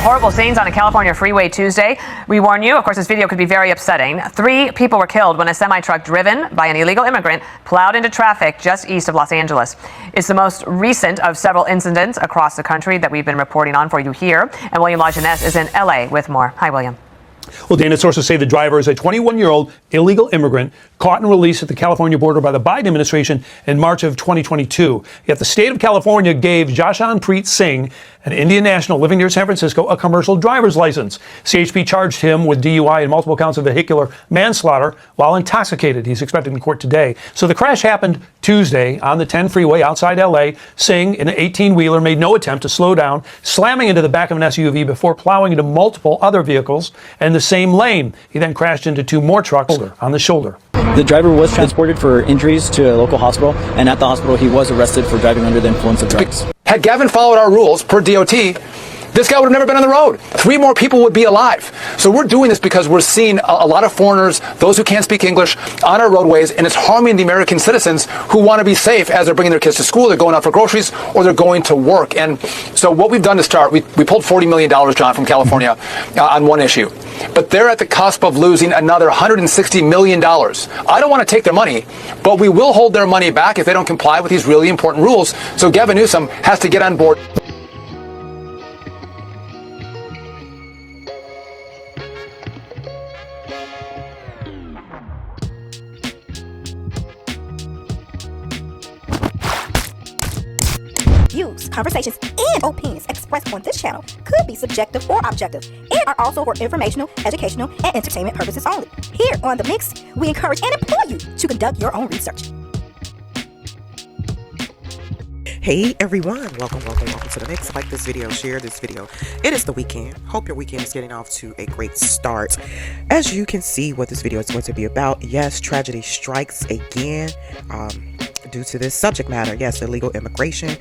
Horrible scenes on a California freeway Tuesday. We warn you, of course, this video could be very upsetting. 3 people were killed when a semi-truck driven by an illegal immigrant plowed into traffic just east of Los Angeles. It's the most recent of several incidents across the country that we've been reporting on for you here. And William LaJeunesse is in LA with more. Hi, William. Well, Dana, sources say the driver is a 21-year-old illegal immigrant caught and released at the California border by the Biden administration in March of 2022. Yet the state of California gave Jashanpreet Singh, an Indian national living near San Francisco, a commercial driver's license. CHP charged him with DUI and multiple counts of vehicular manslaughter while intoxicated. He's expected in court today. So the crash happened Tuesday on the 10 freeway outside L.A. Singh, in an 18-wheeler, made no attempt to slow down, slamming into the back of an SUV before plowing into multiple other vehicles in the same lane. He then crashed into 2 more trucks on the shoulder. The driver was transported for injuries to a local hospital, and at the hospital he was arrested for driving under the influence of drugs. Had Gavin followed our rules per DOT, this guy would have never been on the road. 3 more people would be alive. So we're doing this because we're seeing a lot of foreigners, those who can't speak English, on our roadways, and it's harming the American citizens who want to be safe as they're bringing their kids to school, they're going out for groceries, or they're going to work. And so what we've done to start, we pulled $40 million, John, from California on one issue. But they're at the cusp of losing another $160 million. I don't want to take their money, but we will hold their money back if they don't comply with these really important rules. So Gavin Newsom has to get on board. Views, conversations, and opinions expressed on this channel could be subjective or objective and are also for informational, educational, and entertainment purposes only. Here on The Mix, we encourage and implore you to conduct your own research. Hey everyone, welcome to The Mix. Like this video, share this video. It is the weekend. Hope your weekend is getting off to a great start. As you can see what this video is going to be about, yes, tragedy strikes again due to this subject matter. Yes, illegal immigration.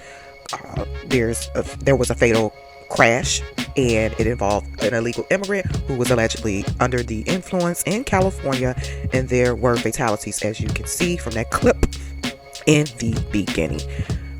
There was a fatal crash, and it involved an illegal immigrant who was allegedly under the influence in California, and there were fatalities, as you can see from that clip in the beginning.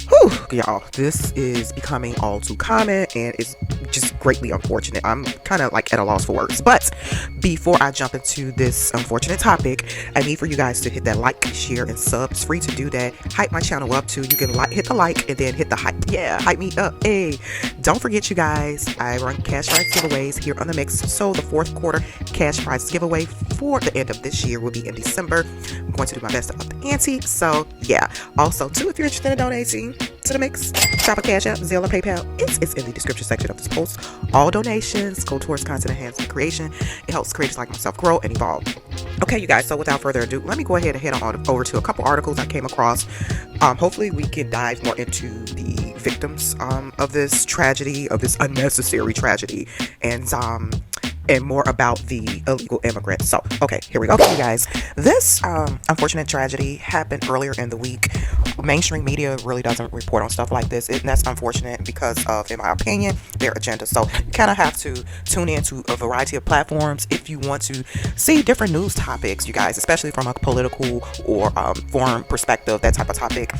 Whew, y'all, this is becoming all too common, and it's just greatly unfortunate. I'm kind of like at a loss for words. But before I jump into this unfortunate topic, I need for you guys to hit that like, share, and sub. It's free to do that. Hype my channel up too. You can hit the like and then hit the hype. Yeah, hype me up. Hey, don't forget, you guys, I run cash prize giveaways here on The Mix. So the 4th quarter cash prize giveaway for the end of this year will be in December. I'm going to do my best to up the ante. So yeah. Also too, if you're interested in donating to The Mix, drop a cash app, zelle, or PayPal. It's in the description section of this post. All donations go towards content enhancement creation. It helps creators like myself grow and evolve. Okay, you guys, so without further ado, let me go ahead and head on over to a couple articles I came across. Hopefully we can dive more into the victims of this tragedy, of this unnecessary tragedy, and more about the illegal immigrants. So, okay, here we go. Okay, you guys, this unfortunate tragedy happened earlier in the week. Mainstream media really doesn't report on stuff like this, and that's unfortunate because of, in my opinion, their agenda. So you kind of have to tune into a variety of platforms if you want to see different news topics, you guys, especially from a political or foreign perspective, that type of topic,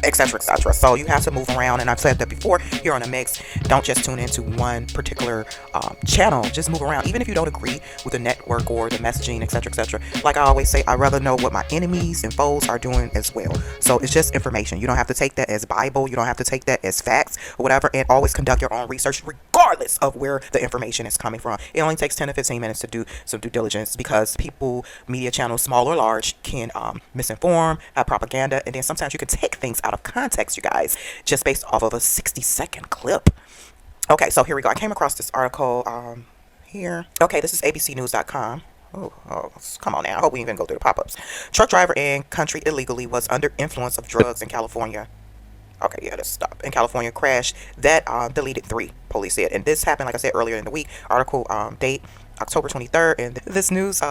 etc., etc. So you have to move around, and I've said that before here on The Mix. Don't just tune into one particular channel. Just move around, even if you don't agree with the network or the messaging, etc., etc. Like I always say, I'd rather know what my enemies and foes are doing as well. So it's just information. You don't have to take that as Bible. You don't have to take that as facts or whatever, and always conduct your own research regardless of where the information is coming from. It only takes 10 to 15 minutes to do some due diligence, because people, media channels, small or large, can misinform, have propaganda, and then sometimes you can take things out of context, you guys, just based off of a 60-second clip. Okay, so here we go. I came across this article here. Okay, this is abcnews.com. Oh, come on now. I hope we even go through the pop-ups. Truck driver in country illegally was under influence of drugs in California. Okay, yeah, let's stop. In California crash that deleted 3, police said. And this happened, like I said, earlier in the week. Article date October 23rd. And this news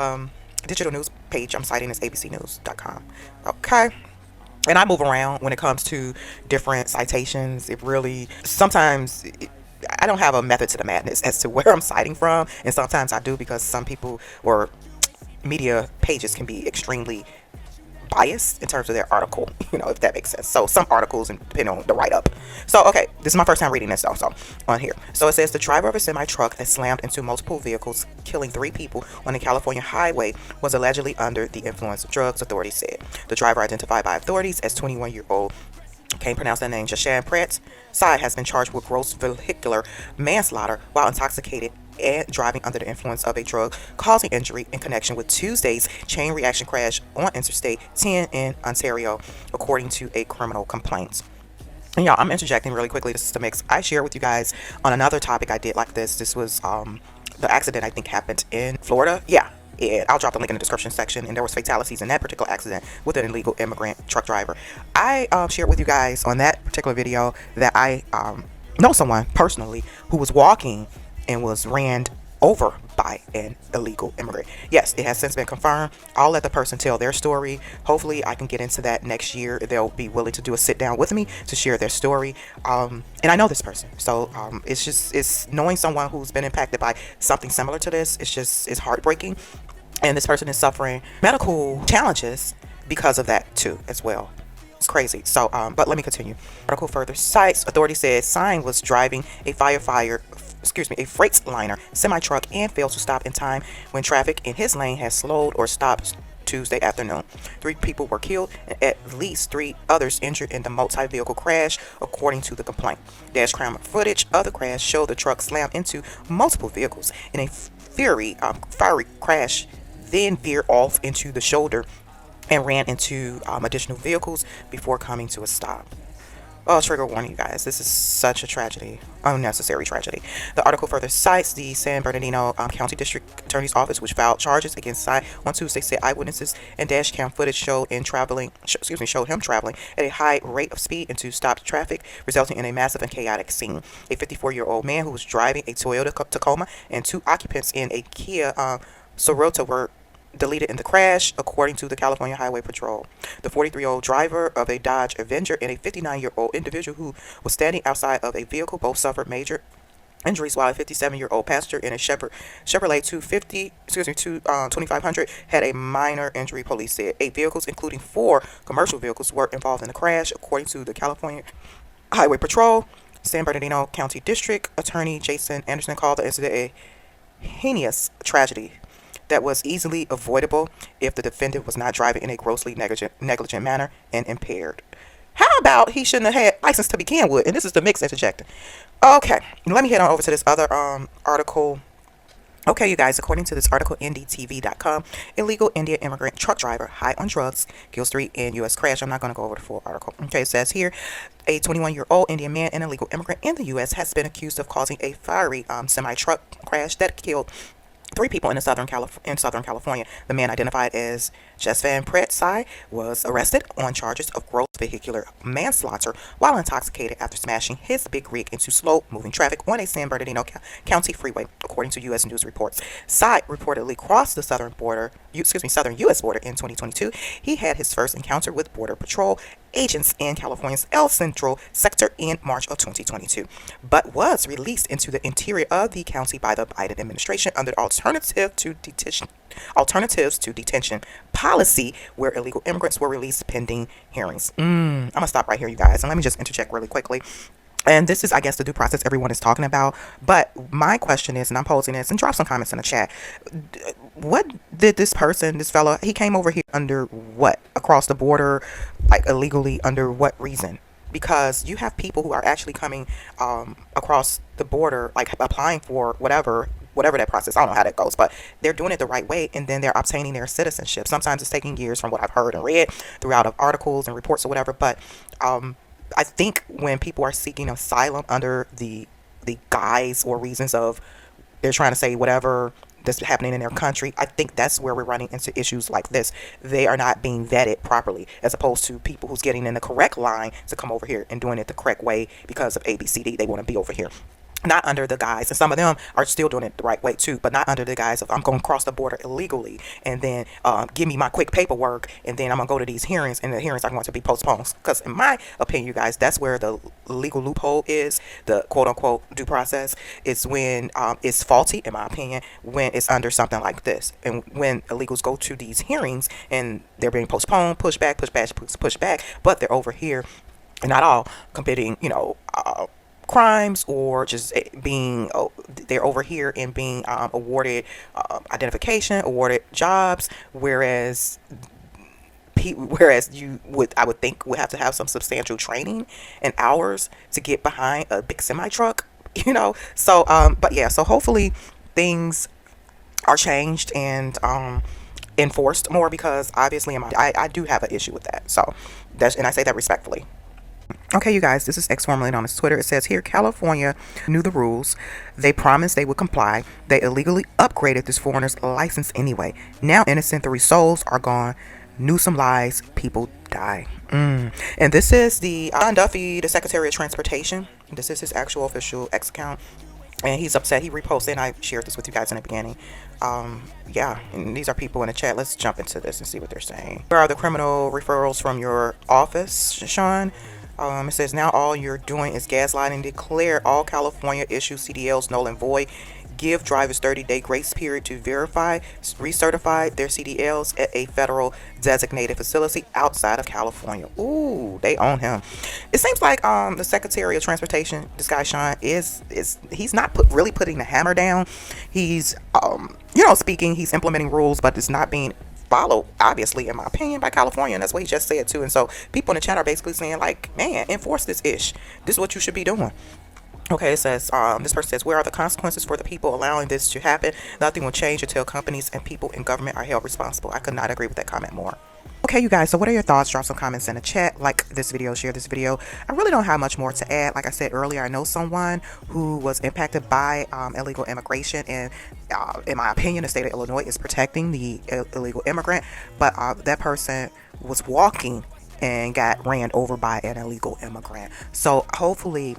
digital news page I'm citing is abcnews.com. Okay. And I move around when it comes to different citations. It really, sometimes I don't have a method to the madness as to where I'm citing from. And sometimes I do, because some people or media pages can be extremely biased in terms of their article, if that makes sense. So some articles, and depending on the write-up. So, okay, this is my first time reading this, though, so on here. So it says the driver of a semi-truck that slammed into multiple vehicles, killing 3 people on the California highway, was allegedly under the influence of drugs, authorities said. The driver, identified by authorities as 21-year-old, can't pronounce that name, Cashapp, has been charged with gross vehicular manslaughter while intoxicated and driving under the influence of a drug causing injury in connection with Tuesday's chain reaction crash on Interstate 10 in Ontario, according to a criminal complaint. And y'all, I'm interjecting really quickly. This is the mix. I shared with you guys on another topic I did like this. This was the accident I think happened in Florida. Yeah. And I'll drop the link in the description section. And there was fatalities in that particular accident with an illegal immigrant truck driver. I shared with you guys on that particular video that I know someone personally who was walking and was ran over by an illegal immigrant. Yes, it has since been confirmed. I'll let the person tell their story. Hopefully I can get into that next year. They'll be willing to do a sit down with me to share their story. And I know this person. So it's knowing someone who's been impacted by something similar to this. It's heartbreaking. And this person is suffering medical challenges because of that too, as well. It's crazy. So, but let me continue. Article further cites, authorities said Sign was driving a Freightliner semi-truck and failed to stop in time when traffic in his lane had slowed or stopped Tuesday afternoon. 3 people were killed and at least 3 others injured in the multi-vehicle crash, according to the complaint. Dash cam footage of the crash showed the truck slam into multiple vehicles in a fiery crash, then veered off into the shoulder and ran into additional vehicles before coming to a stop. Oh, trigger warning, you guys. This is such a tragedy. Unnecessary tragedy. The article further cites the San Bernardino County District Attorney's Office, which filed charges against Sy on Tuesday, said eyewitnesses and dash cam footage showed him traveling at a high rate of speed into stopped traffic, resulting in a massive and chaotic scene. A 54-year-old man who was driving a Toyota Tacoma and 2 occupants in a Kia Sorento were deleted in the crash, according to the California Highway Patrol. The 43-year-old driver of a Dodge Avenger and a 59-year-old individual who was standing outside of a vehicle both suffered major injuries, while a 57-year-old passenger in a Chevrolet 2500 had a minor injury, police said. 8 vehicles, including 4 commercial vehicles, were involved in the crash, according to the California Highway Patrol. San Bernardino County District Attorney Jason Anderson called the incident a heinous tragedy that was easily avoidable if the defendant was not driving in a grossly negligent manner and impaired. How about he shouldn't have had license to begin with? And this is the mix interjecting. Okay, let me head on over to this other article. Okay, you guys, according to this article, ndtv.com, illegal Indian immigrant truck driver high on drugs kills 3 in U.S. crash. I'm not going to go over the full article. Okay, it says here, a 21-year-old Indian man, an illegal immigrant in the U.S., has been accused of causing a fiery semi-truck crash that killed 3 people in Southern California. The man, identified as Cashapp Sy, was arrested on charges of gross vehicular manslaughter while intoxicated after smashing his big rig into slow-moving traffic on a San Bernardino County freeway, according to U.S. news reports. Sy reportedly crossed the southern U.S. border in 2022. He had his first encounter with Border Patrol agents in California's El Centro sector in March of 2022, but was released into the interior of the county by the Biden administration under alternatives to detention policy, where illegal immigrants were released pending hearings. I'm gonna stop right here, you guys, and let me just interject really quickly. And this is, I guess, the due process everyone is talking about. But my question is, and I'm posing this, and drop some comments in the chat. What did this fellow, he came over here under what? Across the border, like illegally, under what reason? Because you have people who are actually coming across the border, like applying for whatever that process, I don't know how that goes, but they're doing it the right way, and then they're obtaining their citizenship. Sometimes it's taking years, from what I've heard and read throughout of articles and reports or whatever, but I think when people are seeking asylum under the guise or reasons of they're trying to say whatever that's happening in their country, I think that's where we're running into issues like this. They are not being vetted properly, as opposed to people who's getting in the correct line to come over here and doing it the correct way because of ABCD. They want to be over here. not under the guise, and some of them are still doing it the right way too, but not under the guise of I'm going to cross the border illegally and then give me my quick paperwork and then I'm going to go to these hearings and the hearings are going to be postponed. Because in my opinion, you guys, that's where the legal loophole is, the quote unquote due process. It's when it's faulty, in my opinion, when it's under something like this. And when illegals go to these hearings and they're being postponed, pushed back, but they're over here, not all committing, crimes or just being they're over here and being awarded identification, awarded jobs, whereas I would think would have to have some substantial training and hours to get behind a big semi truck, so but yeah, so hopefully things are changed and enforced more, because obviously I do have an issue with that, so that's, and I say that respectfully. Okay, you guys, this is X, formerly known as Twitter. It says here, California knew the rules. They promised they would comply. They illegally upgraded this foreigner's license anyway. Now innocent 3 souls are gone. Knew some lies. People die. And this is the John Duffy, the Secretary of Transportation. This is his actual official X account. And he's upset. He reposted, and I shared this with you guys in the beginning. Yeah, and these are people in the chat. Let's jump into this and see what they're saying. Where are the criminal referrals from your office, Sean? It says now all you're doing is gaslighting. Declare all California issue CDLs null and void. Give drivers 30-day grace period to verify, recertify their CDLs at a federal designated facility outside of California. Ooh, they own him. It seems like the Secretary of Transportation, this guy Sean, he's not really putting the hammer down. He's speaking, he's implementing rules, but it's not being followed, obviously, in my opinion, by California, and that's what he just said too. And so people in the chat are basically saying, like, man, enforce this ish. This is what you should be doing. Okay, it says, this person says, where are the consequences for the people allowing this to happen? Nothing will change until companies and people in government are held responsible. I could not agree with that comment more. Okay, you guys, so what are your thoughts? Drop some comments in the chat, like this video, share this video. I really don't have much more to add. Like I said earlier, I know someone who was impacted by illegal immigration, and in my opinion, the state of Illinois is protecting the illegal immigrant, but that person was walking and got ran over by an illegal immigrant. So hopefully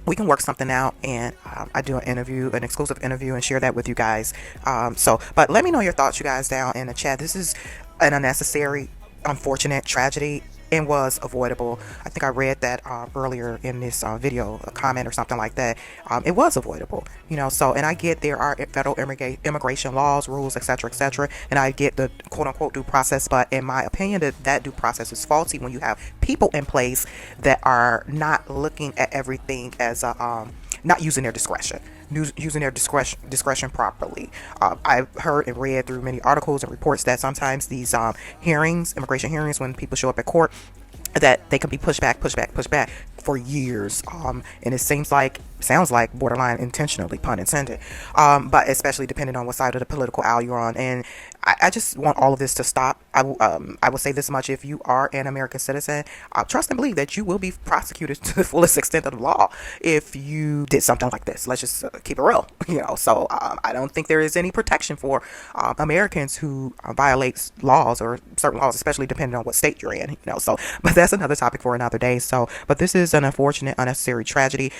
we can work something out, and I do an exclusive interview, and share that with you guys. But let me know your thoughts, you guys, down in the chat. This is an unnecessary, unfortunate tragedy, and was avoidable. I think I read that earlier in this video, a comment or something like that. It was avoidable, so, and I get there are federal immigration laws, rules, etc., and I get the quote-unquote due process, but in my opinion, that due process is faulty when you have people in place that are not looking at everything as a not using their discretion, properly. I've heard and read through many articles and reports that sometimes these immigration hearings, when people show up at court, that they can be pushed back for years, and it sounds like borderline intentionally, pun intended, but especially depending on what side of the political aisle you're on. And I just want all of this to stop. I will say this much: if you are an American citizen, trust and believe that you will be prosecuted to the fullest extent of the law if you did something like this. Let's just keep it real, so I don't think there is any protection for Americans who violate laws, or certain laws, especially depending on what state you're in, so, but that's another topic for another day. So, but this is an unfortunate, unnecessary tragedy.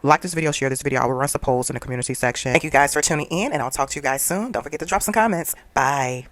Like this video, share this video. I will run some polls in the community section. Thank you guys for tuning in, and I'll talk to you guys soon. Don't forget to drop some comments. Bye.